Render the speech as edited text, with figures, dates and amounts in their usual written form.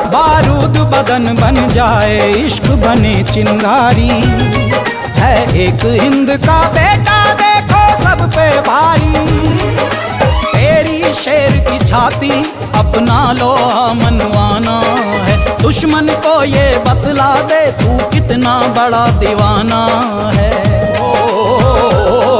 बारूद बदन बन जाए, इश्क बने चिंगारी। है एक हिंद का बेटा देखो सब पे भारी। तेरी शेर की छाती अपना लोहा मनवाना है, दुश्मन को ये बतला दे तू कितना बड़ा दीवाना है। ओ